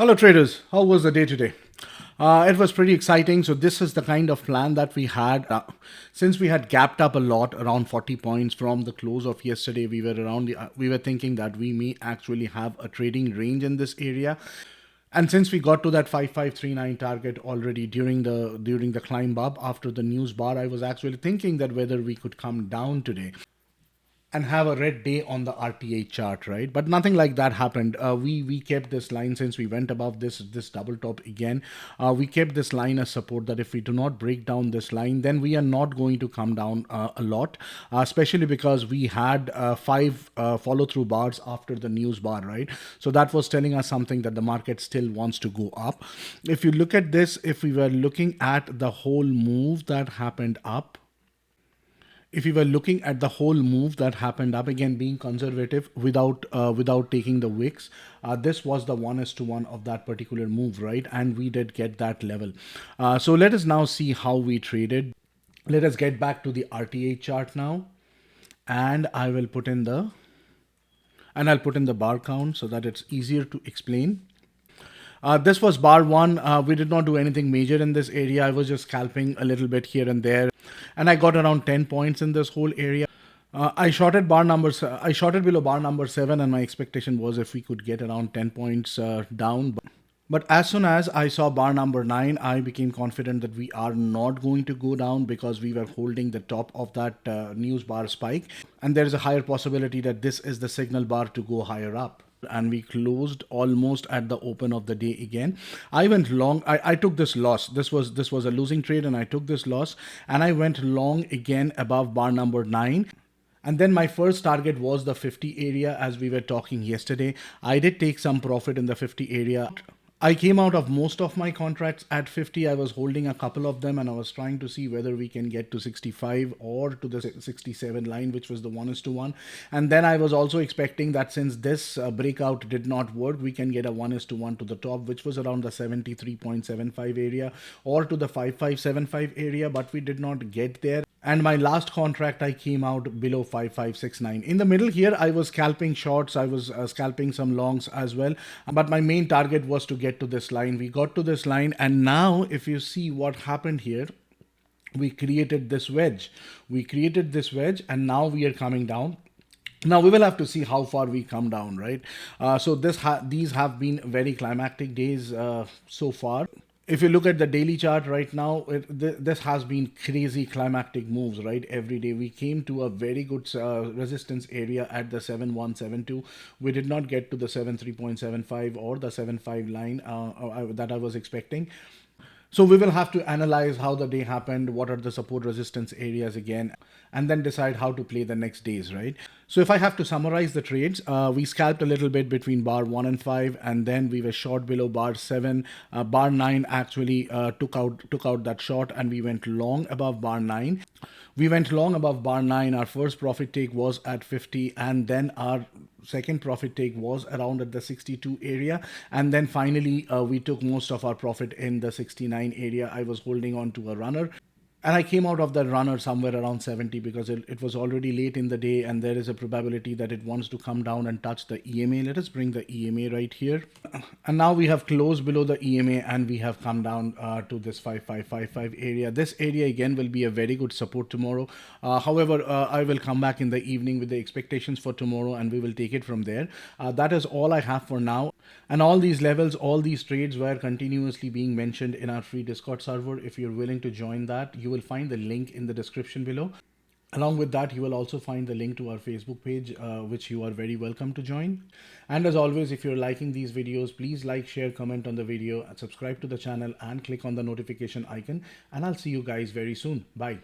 Hello traders, how was the day today? It was pretty exciting. So this is the kind of plan that we had. Since we had gapped up a lot around 40 points from the close of yesterday, we were thinking that we may actually have a trading range in this area. And since we got to that 5539 target already during the climb up after the news bar, I was actually thinking that whether we could come down today and have a red day on the RTA chart, right? But nothing like that happened. We kept this line since we went above this double top again. We kept this line as support that if we do not break down this line, then we are not going to come down a lot, especially because we had five follow through bars after the news bar, right? So that was telling us something that the market still wants to go up. If you look at this, if we were looking at the whole move that happened up, if we were looking at the whole move that happened up, again being conservative without taking the wicks, this was the 1:1 of that particular move, right? And we did get that level. So let us now see how we traded. Let us get back to the RTA chart now, and I'll put in the bar count so that it's easier to explain. This was bar one. We did not do anything major in this area. I was just scalping a little bit here and there, and I got around 10 points in this whole area. I shorted below bar number 7, and my expectation was if we could get around 10 points down. But as soon as I saw bar number 9, I became confident that we are not going to go down because we were holding the top of that news bar spike. And there is a higher possibility that this is the signal bar to go higher up. And we closed almost at the open of the day again. I went long. I took this loss. This was a losing trade, and I took this loss, and I went long again above bar number 9. And then my first target was the 50 area, as we were talking yesterday. I did take some profit in the 50 area. I came out of most of my contracts at 50. I was holding a couple of them, and I was trying to see whether we can get to 65 or to the 67 line, which was the 1:1. And then I was also expecting that since this breakout did not work, we can get a 1:1 to the top, which was around the 73.75 area or to the 5575 area, but we did not get there. And my last contract, I came out below 5569. In the middle here, I was scalping shorts. I was scalping some longs as well. But my main target was to get to this line. We got to this line. And now if you see what happened here, we created this wedge. And now we are coming down. Now we will have to see how far we come down, right? So these have been very climactic days so far. If you look at the daily chart right now, this has been crazy climactic moves, right? Every day we came to a very good resistance area at the 7172. We did not get to the 73.75 or the 75 line that I was expecting. So we will have to analyze how the day happened, what are the support resistance areas again, and then decide how to play the next days, right? So if I have to summarize the trades, we scalped a little bit between bar 1 and 5, and then we were short below bar 7. Bar 9 actually took out that short, and we went long above bar 9. We went long above bar 9. Our first profit take was at 50, and then our second profit take was around at the 62 area, and then finally we took most of our profit in the 69 area. I was holding on to a runner, and I came out of that runner somewhere around 70 because it was already late in the day, and there is a probability that it wants to come down and touch the EMA. Let us bring the EMA right here. And now we have closed below the EMA, and we have come down to this 5555 area. This area again will be a very good support tomorrow. However, I will come back in the evening with the expectations for tomorrow, and we will take it from there. That is all I have for now. And all these levels, all these trades were continuously being mentioned in our free Discord server. If you're willing to join that, you will find the link in the description below. Along with that, you will also find the link to our Facebook page, which you are very welcome to join. And as always, if you're liking these videos, please like, share, comment on the video, and subscribe to the channel and click on the notification icon. And I'll see you guys very soon. Bye.